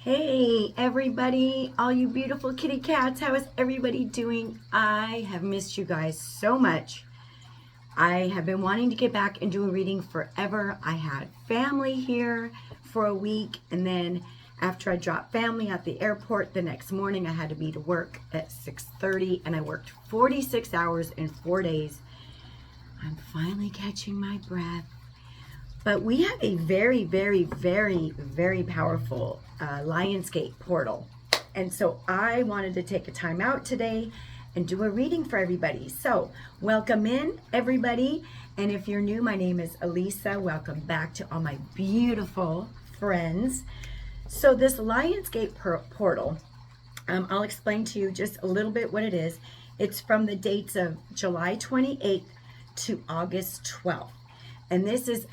Hey everybody, all you beautiful kitty cats, how is everybody doing? I have missed you guys so much. I have been wanting to get back and do a reading forever. I had family here for a week, and then after I dropped family at the airport the next morning, I had to be to work at 6:30, and I worked 46 hours in 4 days. I'm finally catching my breath. But we have a very, very, very, very powerful Lionsgate portal. And so I wanted to take a time out today and do a reading for everybody. So welcome in, everybody. And if you're new, my name is Elisa. Welcome back to all my beautiful friends. So this Lionsgate portal, I'll explain to you just a little bit what it is. It's from the dates of July 28th to August 12th. And this is,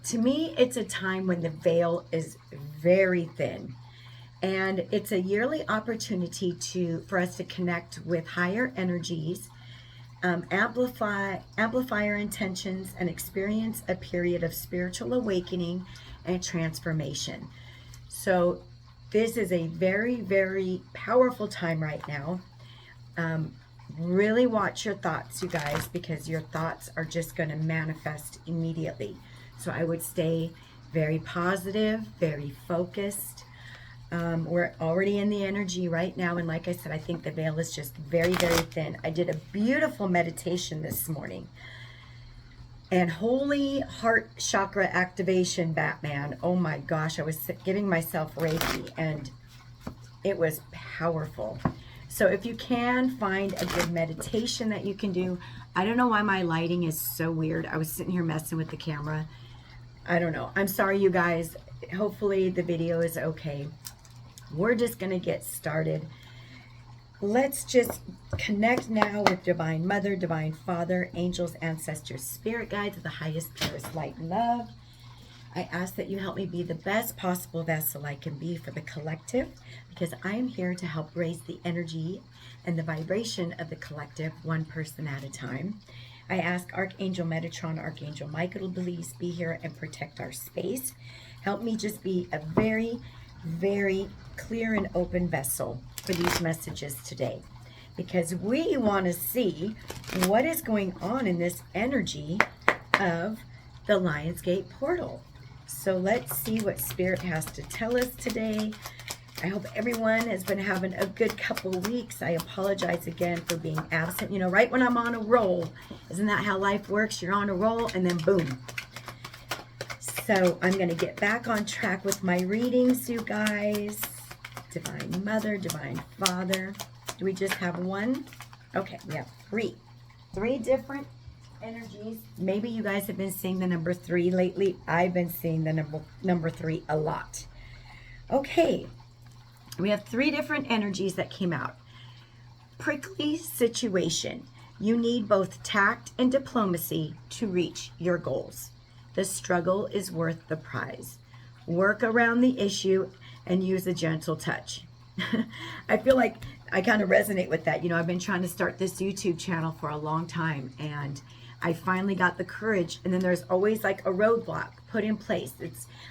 to me, it's a time when the veil is very thin. And it's a yearly opportunity for us to connect with higher energies, amplify our intentions, and experience a period of spiritual awakening and transformation. So this is a very, very powerful time right now. Really watch your thoughts, you guys, because your thoughts are just going to manifest immediately. So I would stay very positive, very focused. We're already in the energy right now, and like I said, I think the veil is just very, very thin. I did a beautiful meditation this morning, and holy heart chakra activation, Batman. Oh my gosh, I was giving myself Reiki, and it was powerful. So if you can find a good meditation that you can do. I don't know why my lighting is so weird. I was sitting here messing with the camera. I don't know. I'm sorry, you guys. Hopefully the video is okay. We're just going to get started. Let's just connect now with Divine Mother, Divine Father, angels, ancestors, spirit guides of the highest, purest light and love. I ask that you help me be the best possible vessel I can be for the collective, because I am here to help raise the energy and the vibration of the collective, one person at a time. I ask Archangel Metatron, Archangel Michael to please be here and protect our space. Help me just be a very, very clear and open vessel for these messages today, because we want to see what is going on in this energy of the Lionsgate portal. So let's see what Spirit has to tell us today. I hope everyone has been having a good couple weeks. I apologize again for being absent. You know, right when I'm on a roll, isn't that how life works? You're on a roll and then boom. So I'm going to get back on track with my readings, you guys. Divine Mother, Divine Father. Do we just have one? Okay, we have three. Three different energies. Maybe you guys have been seeing the number 3 lately. I've been seeing the number 3 a lot. Okay, we have 3 different energies that came out. Prickly situation. You need both tact and diplomacy to reach your goals. The struggle is worth the prize. Work around the issue and use a gentle touch. I feel like I kind of resonate with that. You know, I've been trying to start this YouTube channel for a long time, and I finally got the courage, and then there's always like a roadblock put in place.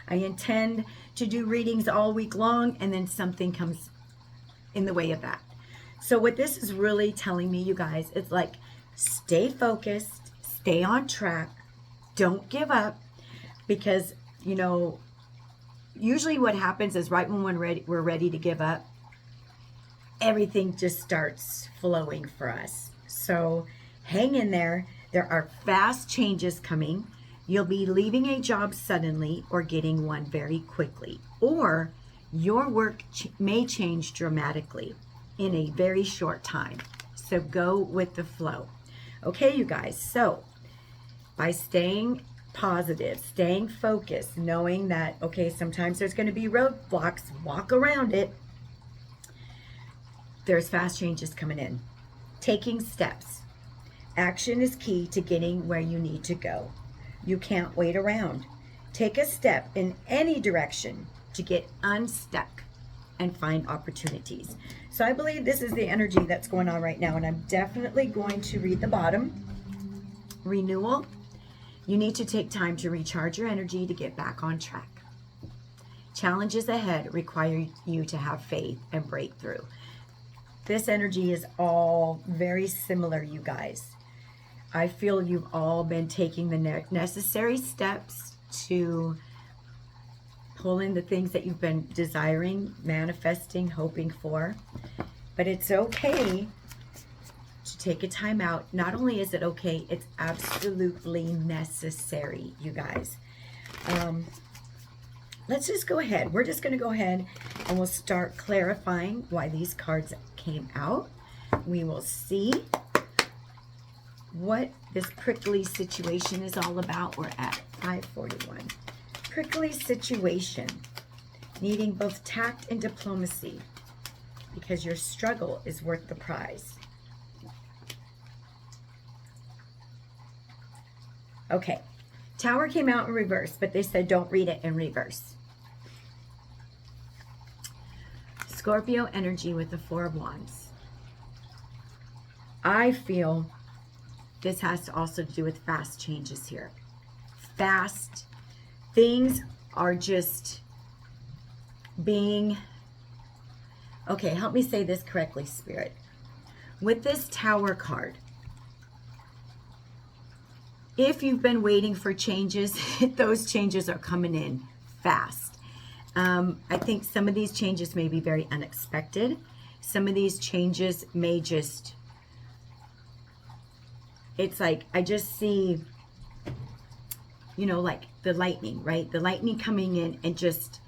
I intend to do readings all week long, and then something comes in the way of that. So what this is really telling me, you guys, it's like, stay focused, stay on track, don't give up, because, you know, usually what happens is right when we're ready to give up, everything just starts flowing for us. So hang in there. There are fast changes coming. You'll be leaving a job suddenly or getting one very quickly. Or your work may change dramatically in a very short time. So go with the flow. Okay, you guys. So by staying positive, staying focused, knowing that, okay, sometimes there's going to be roadblocks, walk around it. There's fast changes coming in. Taking steps. Action is key to getting where you need to go. You can't wait around. Take a step in any direction to get unstuck and find opportunities. So I believe this is the energy that's going on right now, and I'm definitely going to read the bottom. Renewal. You need to take time to recharge your energy to get back on track. Challenges ahead require you to have faith and breakthrough. This energy is all very similar, you guys. I feel you've all been taking the necessary steps to pull in the things that you've been desiring, manifesting, hoping for. But it's okay to take a time out. Not only is it okay, it's absolutely necessary, you guys. Let's just go ahead. We're just going to go ahead and we'll start clarifying why these cards came out. We will see what this prickly situation is all about. We're at 541. Prickly situation, needing both tact and diplomacy, because your struggle is worth the prize. Okay, Tower came out in reverse, but they said don't read it in reverse. Scorpio energy with the Four of Wands. I feel this has to also do with fast changes here. Fast things are just being, okay, help me say this correctly, Spirit. With this Tower card, if you've been waiting for changes, those changes are coming in fast. I think some of these changes may be very unexpected. Some of these changes may just, it's like, I just see, you know, like the lightning, right? The lightning coming in and just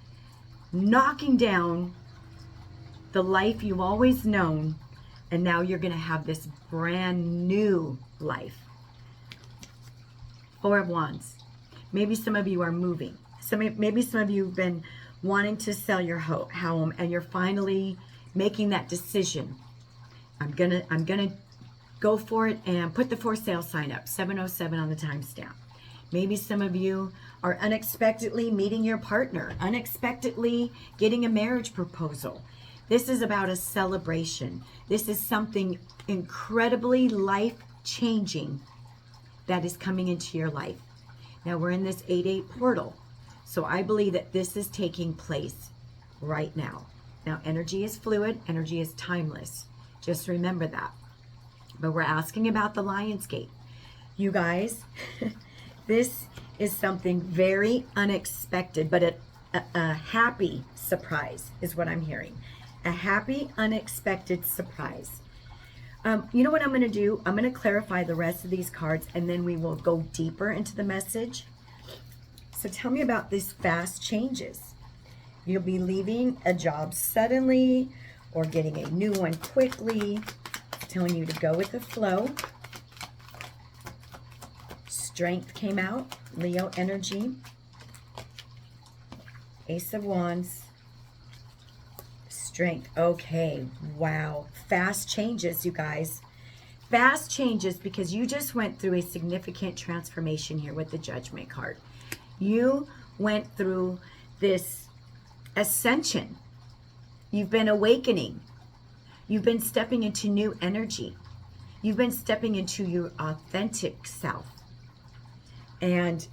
knocking down the life you've always known. And now you're going to have this brand new life. Four of Wands. Maybe some of you are moving. Maybe some of you have been wanting to sell your home and you're finally making that decision. I'm gonna go for it and put the for sale sign up, 707 on the timestamp. Maybe some of you are unexpectedly meeting your partner, unexpectedly getting a marriage proposal. This is about a celebration. This is something incredibly life-changing that is coming into your life. Now we're in this 8-8 portal. So I believe that this is taking place right now. Now energy is fluid, energy is timeless. Just remember that. But we're asking about the Lion's Gate. You guys, this is something very unexpected, but a happy surprise is what I'm hearing. A happy, unexpected surprise. You know what I'm going to do? I'm going to clarify the rest of these cards and then we will go deeper into the message. So tell me about these fast changes. You'll be leaving a job suddenly or getting a new one quickly. Telling you to go with the flow. Strength came out. Leo energy. Ace of Wands. Strength. Okay. Wow. Fast changes, you guys. Fast changes because you just went through a significant transformation here with the Judgment card. You went through this ascension. You've been awakening. You've been stepping into new energy. You've been stepping into your authentic self. And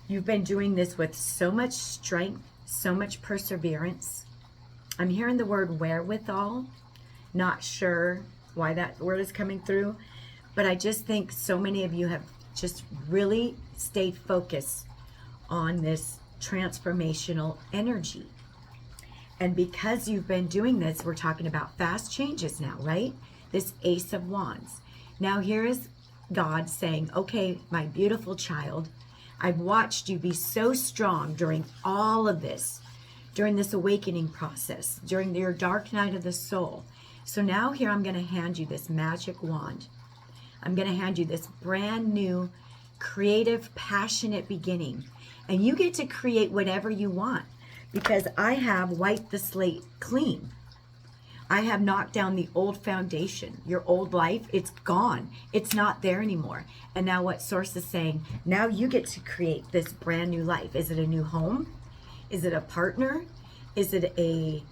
you've been doing this with so much strength, so much perseverance. I'm hearing the word wherewithal. Not sure why that word is coming through. But I just think so many of you have just really stayed focused on this transformational energy. And because you've been doing this, we're talking about fast changes now, right? This Ace of Wands. Now here is God saying, okay, my beautiful child, I've watched you be so strong during all of this, during this awakening process, during your dark night of the soul. So now here I'm going to hand you this magic wand. I'm going to hand you this brand new, creative, passionate beginning. And you get to create whatever you want because I have wiped the slate clean. I have knocked down the old foundation. Your old life, it's gone. It's not there anymore. And now what Source is saying, now you get to create this brand new life. Is it a new home? Is it a partner? Is it a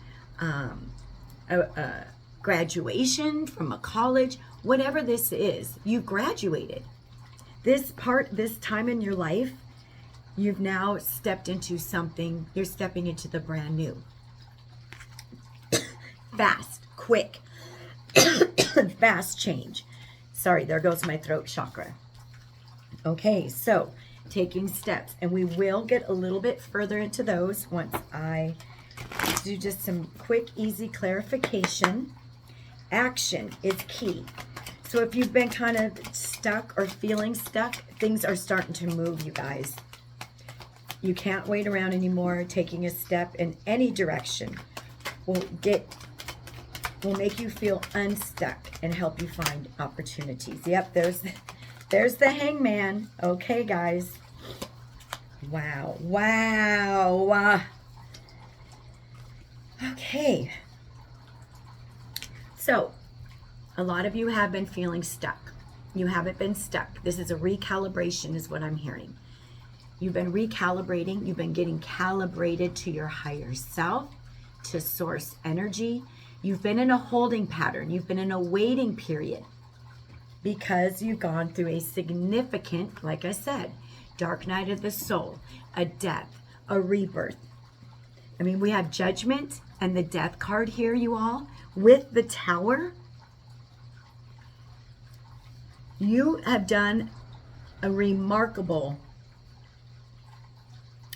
graduation from a college? Whatever this is, you graduated. This time in your life, You've now stepped into something. You're stepping into the brand new. Fast, quick, fast change. Sorry, there goes my throat chakra. Okay, so taking steps, and we will get a little bit further into those once I do just some quick, easy clarification. Action is key. So if you've been kind of stuck or feeling stuck, things are starting to move, you guys. You can't wait around anymore. Taking a step in any direction will make you feel unstuck and help you find opportunities. Yep, there's the hangman. Okay, guys. Wow. Wow. Okay. So, a lot of you have been feeling stuck. You haven't been stuck. This is a recalibration is what I'm hearing. You've been recalibrating. You've been getting calibrated to your higher self, to source energy. You've been in a holding pattern. You've been in a waiting period because you've gone through a significant, like I said, dark night of the soul, a death, a rebirth. I mean, we have judgment and the death card here, you all, with the tower. You have done a remarkable,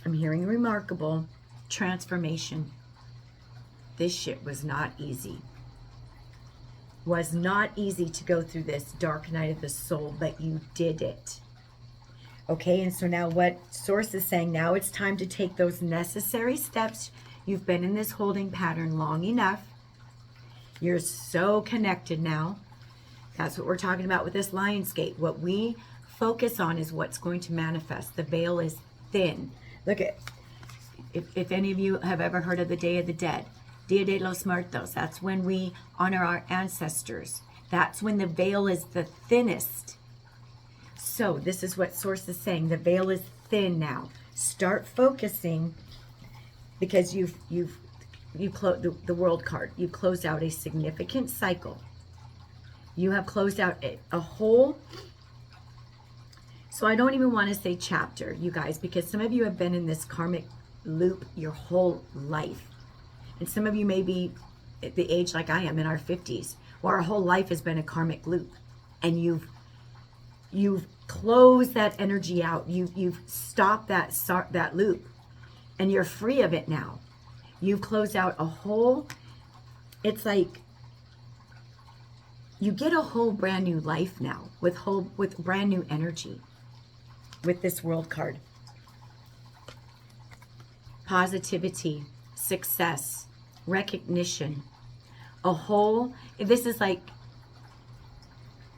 I'm hearing remarkable transformation. This shit was not easy. Was not easy to go through this dark night of the soul, but you did it. Okay, and so now what Source is saying, now it's time to take those necessary steps. You've been in this holding pattern long enough. You're so connected now. That's what we're talking about with this Lionsgate. What we focus on is what's going to manifest. The veil is thin. Look at, if any of you have ever heard of the Day of the Dead, Dia de los Muertos, that's when we honor our ancestors. That's when the veil is the thinnest. So this is what Source is saying. The veil is thin now. Start focusing, because you closed the World card. You closed out a significant cycle. You have closed out a whole, so I don't even want to say chapter, you guys, because some of you have been in this karmic loop your whole life. And some of you may be at the age like I am, in our 50s, where our whole life has been a karmic loop. And you've closed that energy out. You've stopped that loop. And you're free of it now. You've closed out a whole, it's like you get a whole brand new life now with brand new energy with this World card. Positivity, success, recognition, a whole, this is like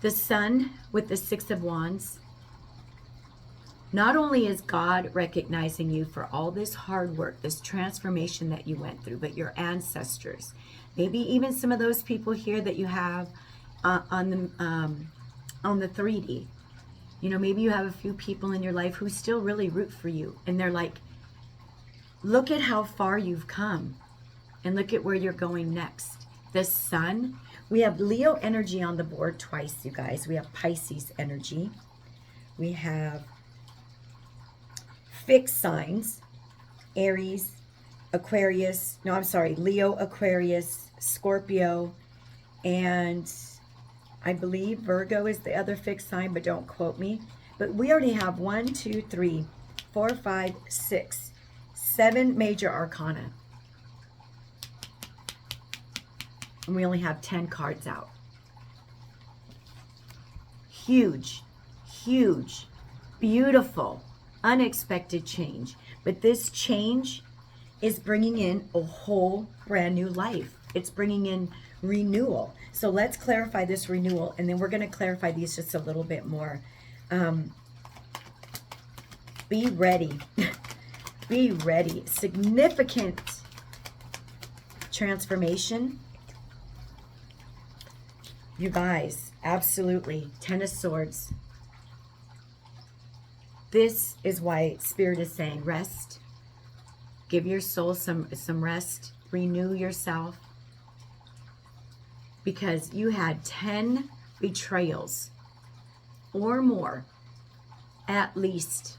the Sun with the Six of Wands. Not only is God recognizing you for all this hard work, this transformation that you went through, but your ancestors, maybe even some of those people here that you have on the 3D. You know, maybe you have a few people in your life who still really root for you, and they're like, look at how far you've come, and look at where you're going next. The Sun, we have Leo energy on the board twice, you guys. We have Pisces energy. We have fixed signs, Aries, Aquarius, no, I'm sorry, Leo, Aquarius, Scorpio, and I believe Virgo is the other fixed sign, but don't quote me. But we already have 1, 2, 3, 4, 5, 6, 7 major arcana. And we only have 10 cards out. Huge, huge, beautiful, unexpected change. But this change is bringing in a whole brand new life. It's bringing in renewal. So let's clarify this renewal, and then we're going to clarify these just a little bit more. Be ready. Be ready. Significant transformation. You guys, absolutely. 10 of Swords. This is why Spirit is saying rest. Give your soul some rest. Renew yourself. Because you had 10 betrayals or more, at least.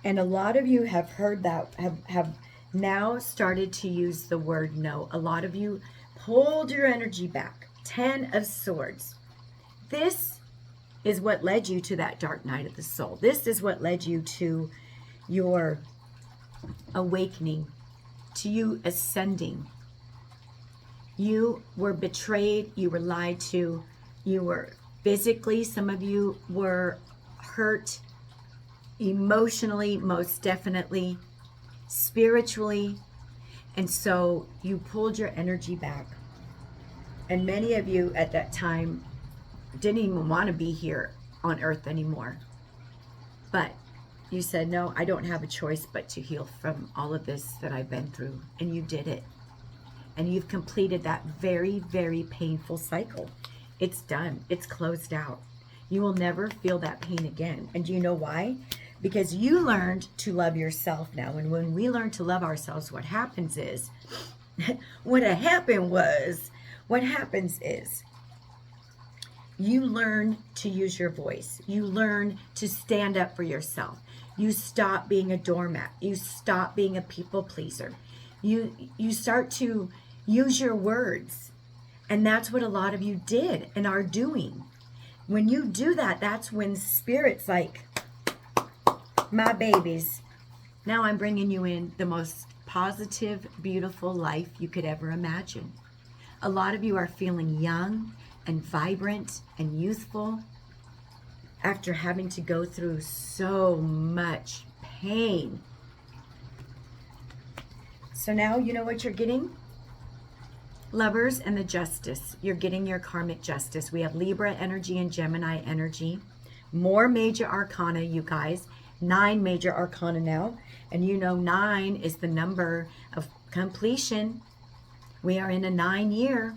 And a lot of you have heard that, have now started to use the word no. A lot of you pulled your energy back. 10 of Swords. This is what led you to that dark night of the soul. This is what led you to your awakening, to you ascending. You were betrayed. You were lied to. You were physically, some of you were hurt. Emotionally, most definitely. Spiritually. And so you pulled your energy back. And many of you at that time didn't even want to be here on earth anymore. But you said, no, I don't have a choice but to heal from all of this that I've been through. And you did it. And you've completed that very, very painful cycle. It's done. It's closed out. You will never feel that pain again. And do you know why? Because you learned to love yourself now. And when we learn to love ourselves, what happens is, what happens is, you learn to use your voice. You learn to stand up for yourself. You stop being a doormat. You stop being a people pleaser. You start to use your words. And that's what a lot of you did and are doing. When you do that, that's when Spirit's like, my babies, now I'm bringing you in the most positive, beautiful life you could ever imagine. A lot of you are feeling young and vibrant and youthful after having to go through so much pain. So now you know what you're getting? Lovers and the Justice. You're getting your karmic justice. We have Libra energy and Gemini energy. More major arcana, you guys. 9 major arcana now. And you know 9 is the number of completion. We are in a 9 year.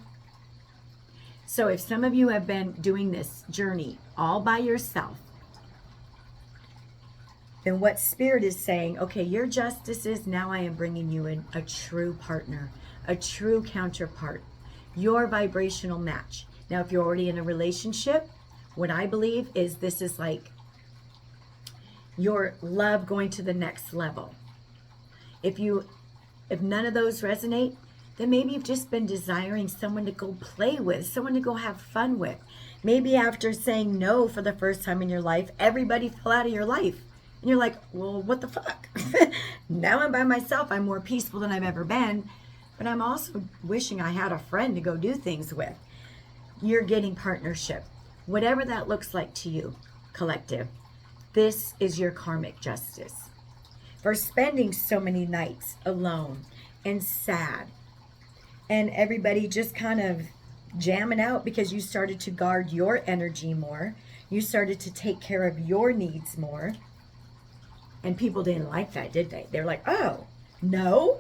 So if some of you have been doing this journey all by yourself, then what Spirit is saying, okay, your justice is now I am bringing you in a true partner, a true counterpart, your vibrational match. Now, if you're already in a relationship, what I believe is this is like your love going to the next level. If none of those resonate, then maybe you've just been desiring someone to go play with, someone to go have fun with. Maybe after saying no for the first time in your life, everybody fell out of your life. And you're like, well, what the fuck? Now I'm by myself. I'm more peaceful than I've ever been. But I'm also wishing I had a friend to go do things with. You're getting partnership. Whatever that looks like to you, collective. This is your karmic justice. For spending so many nights alone and sad. And everybody just kind of jamming out because you started to guard your energy more. You started to take care of your needs more. And people didn't like that, did they? They're like, oh, no?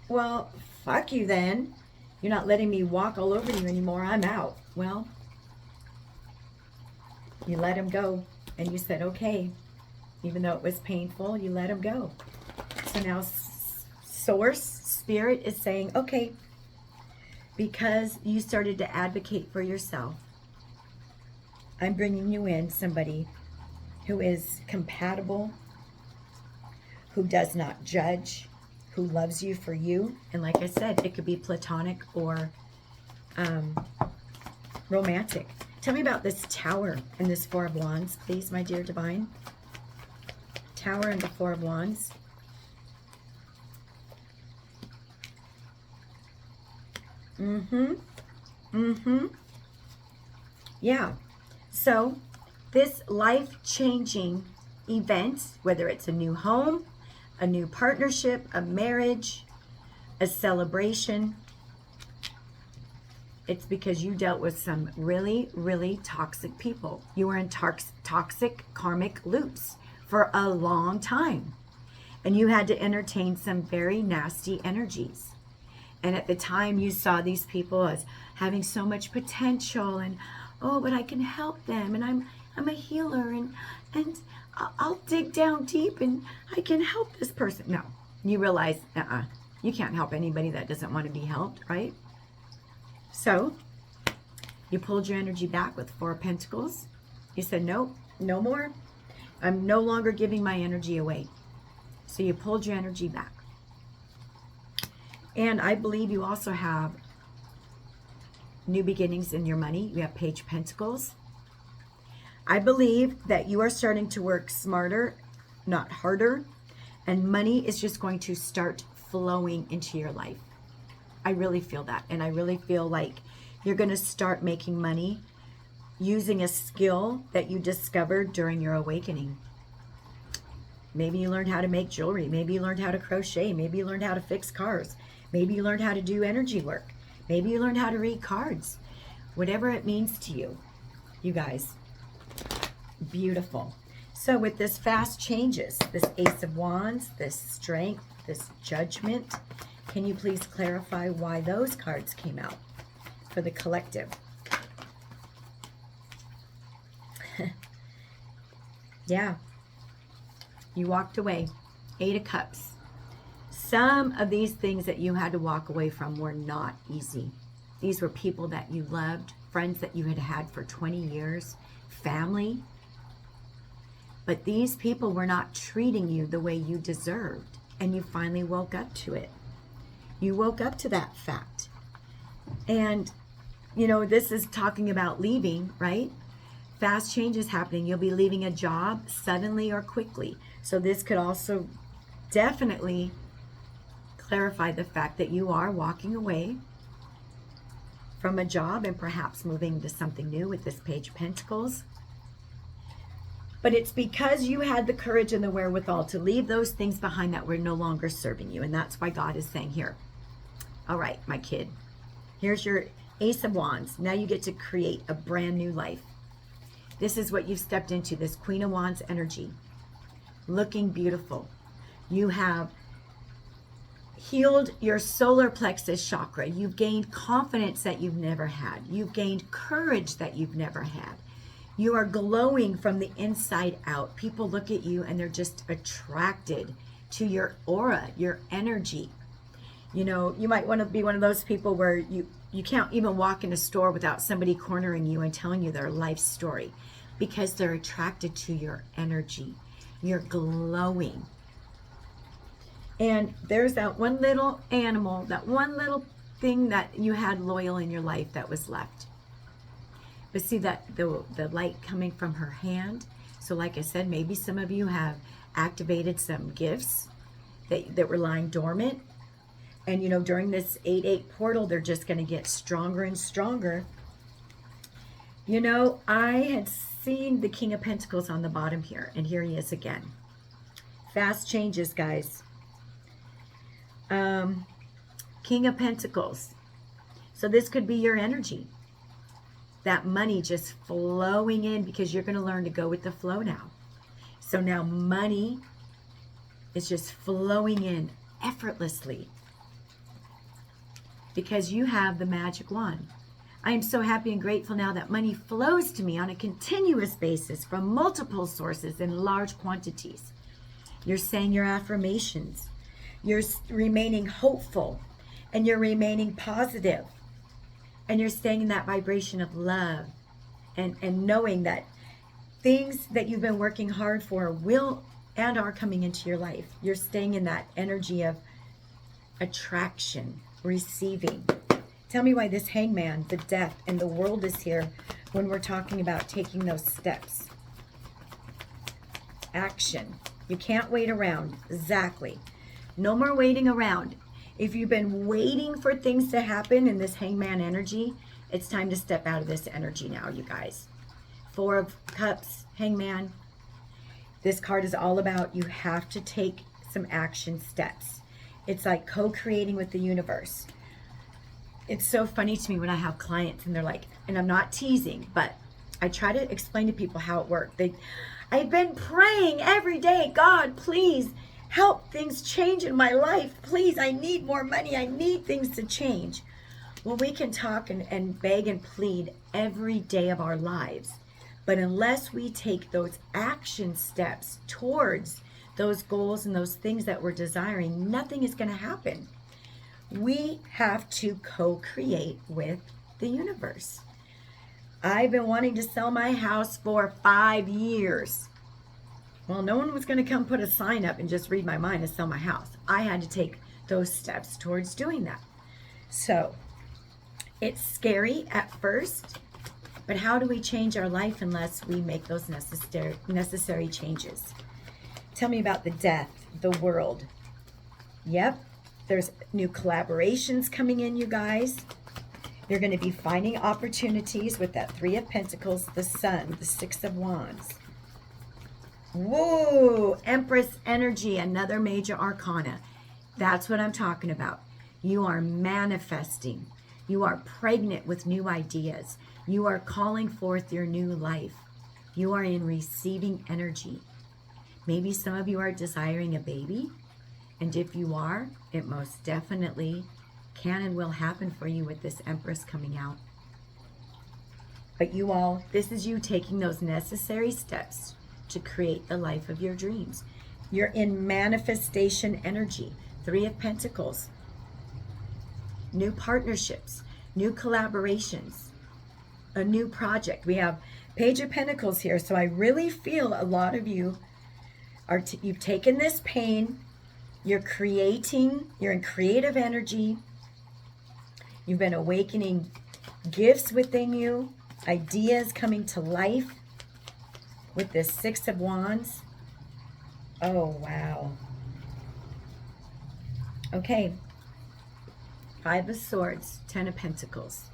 Well, fuck you then. You're not letting me walk all over you anymore. I'm out. Well, you let him go. And you said, okay. Even though it was painful, you let him go. So now Source, Spirit is saying, okay, because you started to advocate for yourself, I'm bringing you in somebody who is compatible, who does not judge, who loves you for you. And like I said, it could be platonic or romantic. Tell me about this Tower and this Four of Wands, please, my dear Divine. Tower and the Four of Wands. Yeah. So this life-changing event, whether it's a new home, a new partnership, a marriage, a celebration, it's because you dealt with some really, really toxic people. You were in toxic karmic loops for a long time. And you had to entertain some very nasty energies. And at the time you saw these people as having so much potential and, oh, but I can help them and I'm a healer and I'll dig down deep and I can help this person. No, you realize, you can't help anybody that doesn't want to be helped, right? So you pulled your energy back with Four of Pentacles. You said, nope, no more. I'm no longer giving my energy away. So you pulled your energy back. And I believe you also have new beginnings in your money. You have Page of Pentacles. I believe that you are starting to work smarter, not harder. And money is just going to start flowing into your life. I really feel that. And I really feel like you're going to start making money using a skill that you discovered during your awakening. Maybe you learned how to make jewelry. Maybe you learned how to crochet. Maybe you learned how to fix cars. Maybe you learned how to do energy work. Maybe you learned how to read cards. Whatever it means to you, you guys. Beautiful. So with this fast changes, this Ace of Wands, this strength, this judgment, can you please clarify why those cards came out for the collective? Yeah. You walked away. 8 of Cups. Some of these things that you had to walk away from were not easy. These were people that you loved, friends that you had had for 20 years, family. But these people were not treating you the way you deserved. And you finally woke up to it. You woke up to that fact. And, you know, this is talking about leaving, right? Fast changes happening. You'll be leaving a job suddenly or quickly. So this could also definitely clarify the fact that you are walking away from a job and perhaps moving to something new with this Page of Pentacles. But it's because you had the courage and the wherewithal to leave those things behind that were no longer serving you. And that's why God is saying here, all right, my kid, here's your Ace of Wands. Now you get to create a brand new life. This is what you've stepped into, this Queen of Wands energy. Looking beautiful. You have healed your solar plexus chakra. You've gained confidence that you've never had. You've gained courage that you've never had. You are glowing from the inside out. People look at you and they're just attracted to your aura, your energy. You know, you might want to be one of those people where you can't even walk in a store without somebody cornering you and telling you their life story because they're attracted to your energy. You're glowing. And there's that one little animal, that one little thing that you had loyal in your life that was left. But see that the light coming from her hand. So like I said, maybe some of you have activated some gifts that were lying dormant. And, you know, during this 8/8 portal, they're just going to get stronger and stronger. You know, I had seen the King of Pentacles on the bottom here. And here he is again. Fast changes, guys. King of Pentacles. So this could be your energy. That money just flowing in because you're going to learn to go with the flow now. So now money is just flowing in effortlessly because you have the magic wand. I am so happy and grateful now that money flows to me on a continuous basis from multiple sources in large quantities. You're saying your affirmations. You're remaining hopeful and you're remaining positive. And you're staying in that vibration of love and knowing that things that you've been working hard for will and are coming into your life. You're staying in that energy of attraction, receiving. Tell me why this hangman, the death, and the world is here when we're talking about taking those steps. Action. You can't wait around. Exactly. No more waiting around. If you've been waiting for things to happen in this hangman energy, it's time to step out of this energy now, you guys. 4 of Cups, hangman. This card is all about you have to take some action steps. It's like co-creating with the universe. It's so funny to me when I have clients and they're like, and I'm not teasing, but I try to explain to people how it works. I've been praying every day, God, please help things change in my life. Please, I need more money. I need things to change. Well, we can talk and beg and plead every day of our lives. But unless we take those action steps towards those goals and those things that we're desiring, nothing is going to happen. We have to co-create with the universe. I've been wanting to sell my house for 5 years. Well, no one was going to come put a sign up and just read my mind and sell my house. I had to take those steps towards doing that. So it's scary at first, but how do we change our life unless we make those necessary changes? Tell me about the death, the world. Yep, there's new collaborations coming in, you guys. You're going to be finding opportunities with that Three of Pentacles, the Sun, the Six of Wands. Whoa, Empress energy, another major arcana. That's what I'm talking about. You are manifesting. You are pregnant with new ideas. You are calling forth your new life. You are in receiving energy. Maybe some of you are desiring a baby. And if you are, it most definitely can and will happen for you with this Empress coming out. But you all, this is you taking those necessary steps to create the life of your dreams. You're in manifestation energy. Three of Pentacles. New partnerships, new collaborations, a new project. We have Page of Pentacles here. So I really feel a lot of you are, you've taken this pain, you're creating, you're in creative energy. You've been awakening gifts within you, ideas coming to life with this Six of Wands. Oh, wow. Okay. Five of Swords, Ten of Pentacles.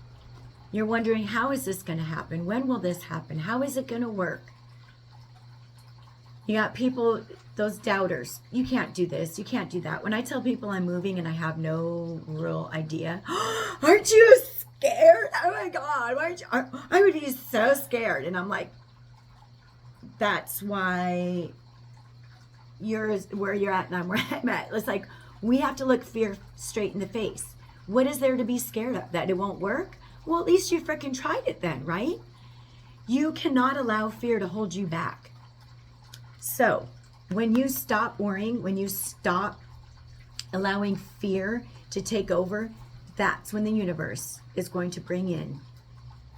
You're wondering, how is this going to happen? When will this happen? How is it going to work? You got people, those doubters. You can't do this. You can't do that. When I tell people I'm moving and I have no real idea, aren't you scared? Oh my God. Why aren't you? I would be so scared. And I'm like, that's why you're where you're at and I'm where I'm at. It's like, we have to look fear straight in the face. What is there to be scared of? That it won't work? Well, at least you freaking tried it then, right? You cannot allow fear to hold you back. So when you stop worrying, when you stop allowing fear to take over, that's when the universe is going to bring in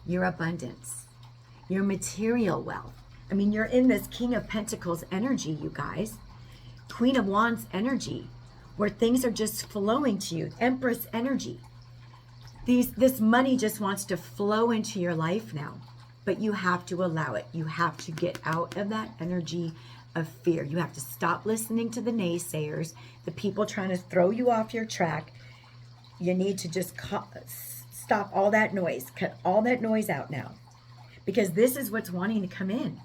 your abundance, your material wealth. I mean, you're in this King of Pentacles energy, you guys. Queen of Wands energy, where things are just flowing to you. Empress energy. This money just wants to flow into your life now, but you have to allow it. You have to get out of that energy of fear. You have to stop listening to the naysayers, the people trying to throw you off your track. You need to just stop all that noise, cut all that noise out now, because this is what's wanting to come in.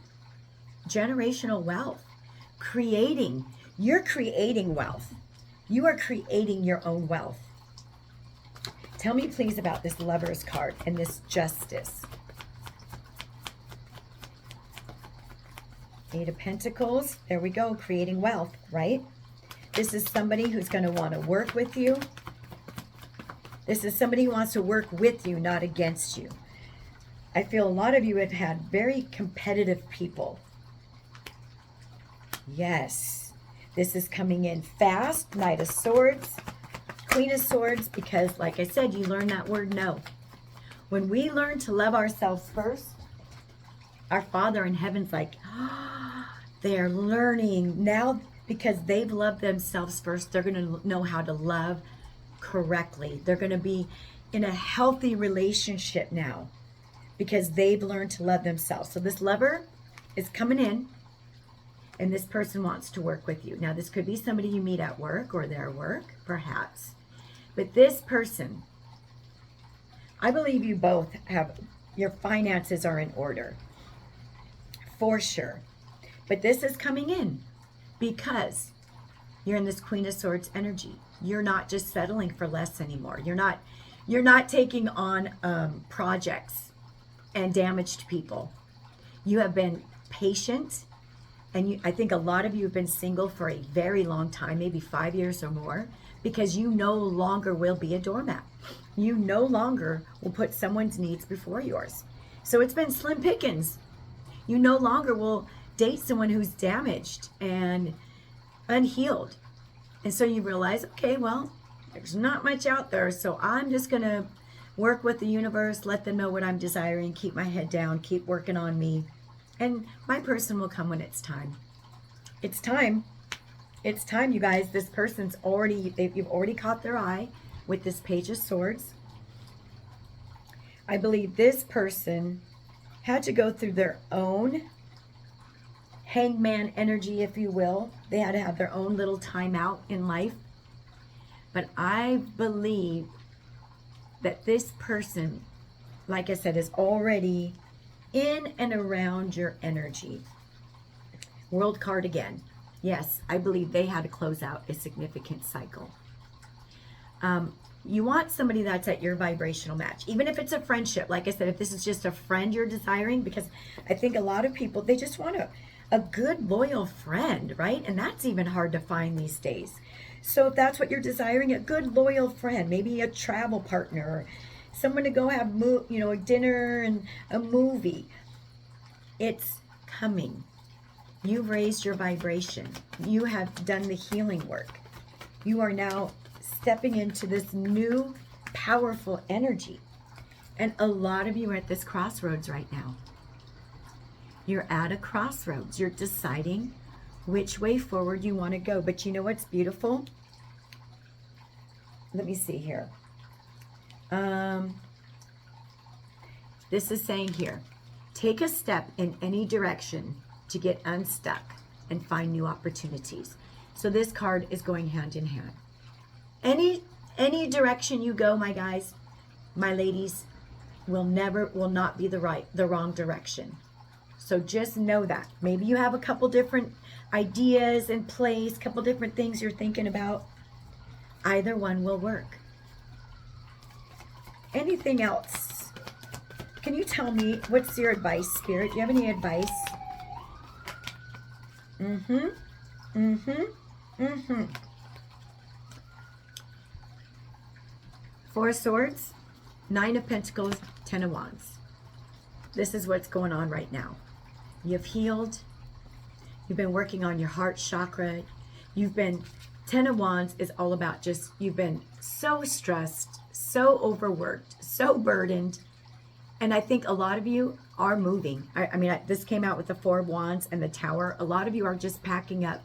Generational wealth, you're creating wealth. You are creating your own wealth. Tell me please about this Lover's card and this Justice. Eight of Pentacles, there we go, creating wealth, right? This is somebody who's going to want to work with you. This is somebody who wants to work with you, not against you. I feel a lot of you have had very competitive people. Yes, this is coming in fast. Knight of Swords, Queen of Swords, because like I said, you learn that word no. When we learn to love ourselves first, our Father in heaven's like, they're learning now, because they've loved themselves first. They're going to know how to love correctly. They're going to be in a healthy relationship now because they've learned to love themselves. So this lover is coming in, and this person wants to work with you. Now, this could be somebody you meet at work or their work, perhaps. But this person, I believe you both have, your finances are in order, for sure. But this is coming in because you're in this Queen of Swords energy. You're not just settling for less anymore. You're not taking on projects and damaged people. You have been patient, and I think a lot of you have been single for a very long time, maybe 5 years or more, because you no longer will be a doormat. You no longer will put someone's needs before yours. So it's been slim pickings. You no longer will date someone who's damaged and unhealed. And so you realize, okay, well, there's not much out there, so I'm just going to work with the universe, let them know what I'm desiring, keep my head down, keep working on me, and my person will come when it's time. It's time. It's time, you guys. This person's already, you've already caught their eye with this Page of Swords. I believe this person had to go through their own hangman energy, if you will. They had to have their own little timeout in life. But I believe that this person, like I said, is already in and around your energy. World card again. Yes, I believe they had to close out a significant cycle. You want somebody that's at your vibrational match, even if it's a friendship. Like I said, if this is just a friend you're desiring, because I think a lot of people, they just want a good, loyal friend, right? And that's even hard to find these days. So if that's what you're desiring, a good, loyal friend, maybe a travel partner, or someone to go have, a dinner and a movie, it's coming. You've raised your vibration. You have done the healing work. You are now stepping into this new, powerful energy. And a lot of you are at this crossroads right now. You're at a crossroads. You're deciding which way forward you want to go. But you know what's beautiful? Let me see here. This is saying here, take a step in any direction to get unstuck and find new opportunities. So this card is going hand in hand. Any direction you go, my guys, my ladies, will not be the wrong direction. So just know that. Maybe you have a couple different ideas in place, couple different things you're thinking about. Either one will work. Anything else? Can you tell me, what's your advice, Spirit? Do you have any advice? Four of Swords, Nine of Pentacles, Ten of Wands. This is what's going on right now. You've healed. You've been working on your heart chakra. Ten of Wands is all about just, you've been so stressed, so overworked, so burdened. And I think a lot of you are moving. I mean, this came out with the Four of Wands and the Tower. A lot of you are just packing up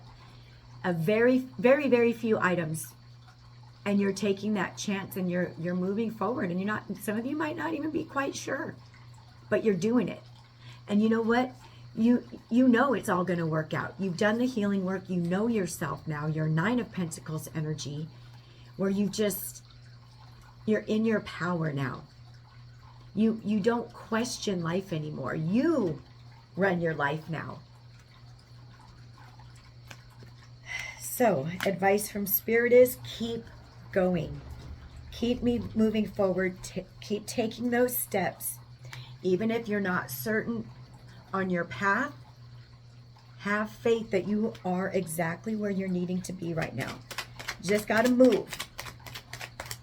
a very, very, very few items. And you're taking that chance and you're moving forward. And some of you might not even be quite sure, but you're doing it. And you know what? You know it's all going to work out. You've done the healing work. You know yourself now. You're Nine of Pentacles energy, where you're in your power now. You don't question life anymore. You run your life now. So, advice from Spirit is keep going. Keep moving forward. Keep taking those steps. Even if you're not certain on your path, have faith that you are exactly where you're needing to be right now. Just got to move.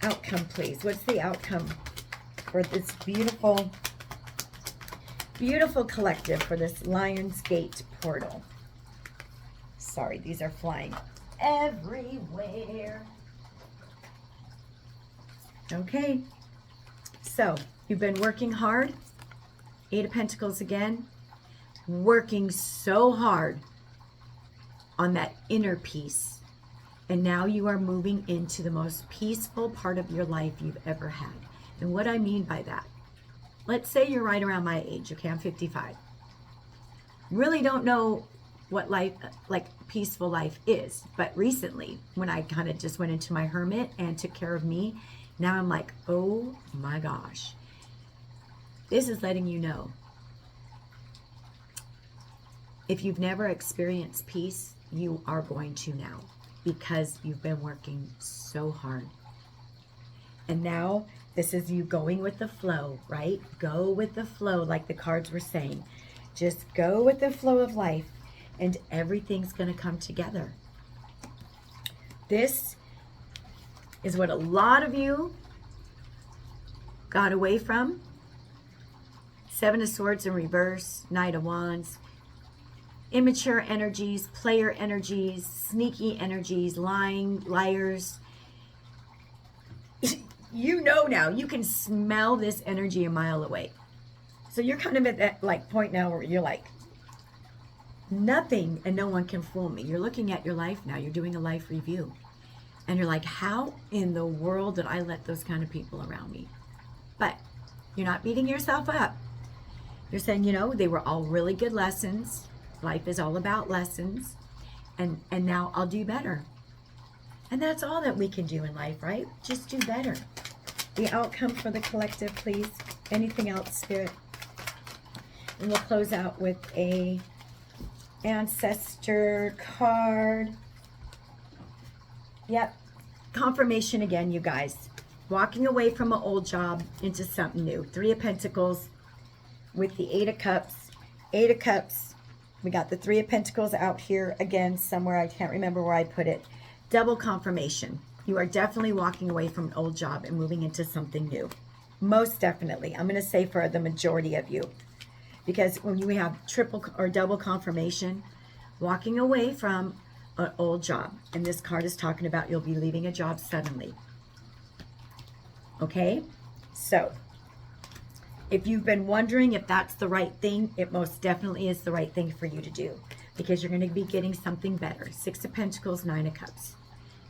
Outcome, please. What's the outcome for this beautiful, beautiful collective for this Lionsgate portal? Sorry, these are flying everywhere. Okay, so you've been working hard. Eight of Pentacles again. Working so hard on that inner peace. And now you are moving into the most peaceful part of your life you've ever had. And what I mean by that, let's say you're right around my age. Okay, I'm 55. Really don't know what life, like peaceful life is. But recently, when I kind of just went into my hermit and took care of me, now I'm like, oh my gosh. This is letting you know. If you've never experienced peace, you are going to now, because you've been working so hard. And now this is you going with the flow, right? Go with the flow, like the cards were saying. Just go with the flow of life and everything's going to come together. This is what a lot of you got away from. Seven of Swords in reverse, Knight of Wands. Immature energies, player energies, sneaky energies, lying, liars. You know now, you can smell this energy a mile away. So you're kind of at that point now where you're like, Nothing and no one can fool me. You're looking at your life now. You're doing a life review. And you're like, how in the world did I let those kind of people around me? But you're not beating yourself up. You're saying, you know, they were all really good lessons. Life is all about lessons. And now I'll do better. And that's all that we can do in life, right? Just do better. The outcome for the collective, please. Anything else, Spirit? And we'll close out with a ancestor card. Yep. Confirmation again, you guys. Walking away from an old job into something new. 3 of Pentacles with the 8 of Cups. 8 of Cups. We got the 3 of Pentacles out here again somewhere. I can't remember where I put it. Double confirmation. You are definitely walking away from an old job and moving into something new. Most definitely. I'm going to say for the majority of you. Because when you have triple or double confirmation, walking away from an old job. And this card is talking about you'll be leaving a job suddenly. Okay? So, if you've been wondering if that's the right thing, it most definitely is the right thing for you to do. Because you're going to be getting something better. 6 of Pentacles, 9 of Cups.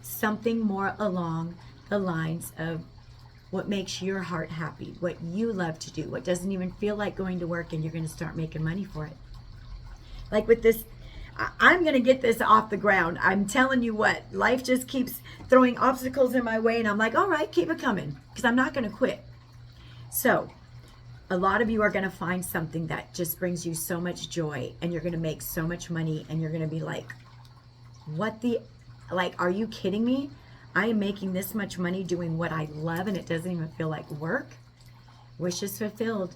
Something more along the lines of what makes your heart happy, what you love to do, what doesn't even feel like going to work, and you're going to start making money for it. Like with this, I'm going to get this off the ground. I'm telling you what, life just keeps throwing obstacles in my way, and I'm like, all right, keep it coming, because I'm not going to quit. So, a lot of you are going to find something that just brings you so much joy, and you're going to make so much money, and you're going to be like, what the, like, are you kidding me? I am making this much money doing what I love, and it doesn't even feel like work. Wishes fulfilled.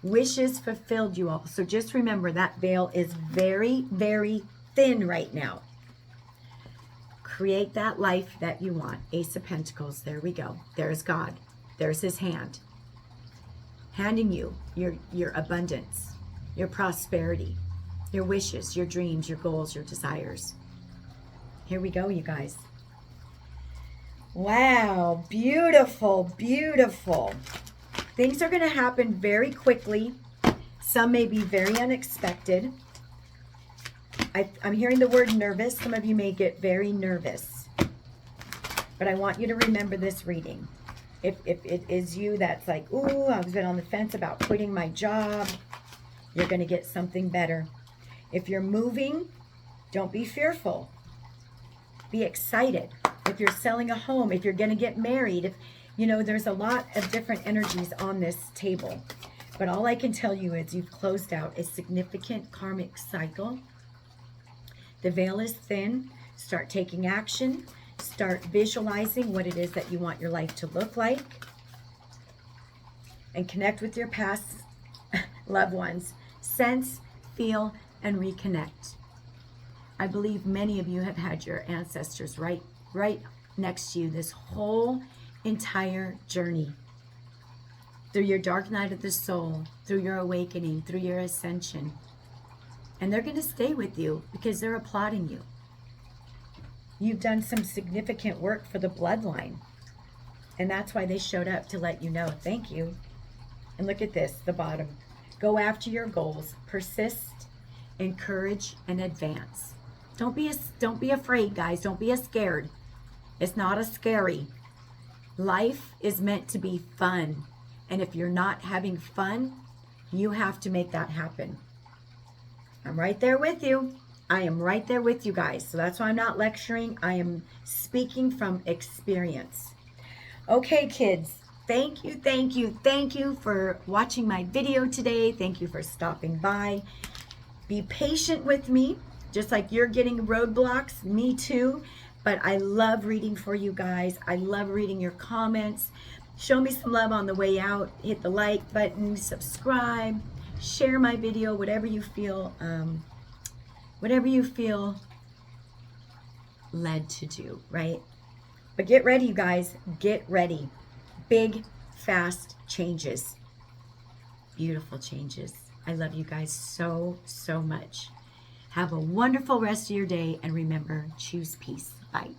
Wishes fulfilled, you all. So just remember that veil is very, very thin right now. Create that life that you want. Ace of Pentacles. There we go. There's God. There's his hand. Handing you your abundance, your prosperity, your wishes, your dreams, your goals, your desires. Here we go, you guys. Wow, beautiful, beautiful. Things are going to happen very quickly. Some may be very unexpected. I'm hearing the word nervous. Some of you may get very nervous. But I want you to remember this reading. If it is you that's like, ooh, I've been on the fence about quitting my job, you're going to get something better. If you're moving, don't be fearful. Be excited. If you're selling a home, if you're going to get married, if you know, there's a lot of different energies on this table. But all I can tell you is you've closed out a significant karmic cycle. The veil is thin. Start taking action. Start visualizing what it is that you want your life to look like. And connect with your past loved ones. Sense, feel, and reconnect. I believe many of you have had your ancestors right next to you this whole entire journey. Through your dark night of the soul, through your awakening, through your ascension. And they're going to stay with you because they're applauding you. You've done some significant work for the bloodline. And that's why they showed up to let you know. Thank you. And look at this, the bottom. Go after your goals. Persist, encourage, and advance. Don't be afraid, guys. Don't be scared. It's not a scary. Life is meant to be fun. And if you're not having fun, you have to make that happen. I'm right there with you. I am right there with you guys. So that's why I'm not lecturing. I am speaking from experience. Okay, kids. Thank you, thank you, thank you for watching my video today. Thank you for stopping by. Be patient with me. Just like you're getting roadblocks, me too. But I love reading for you guys. I love reading your comments. Show me some love on the way out. Hit the like button, subscribe, share my video, whatever you feel led to do, right? But get ready, you guys. Get ready. Big, fast changes. Beautiful changes. I love you guys so, so much. Have a wonderful rest of your day, and remember, choose peace. Bye.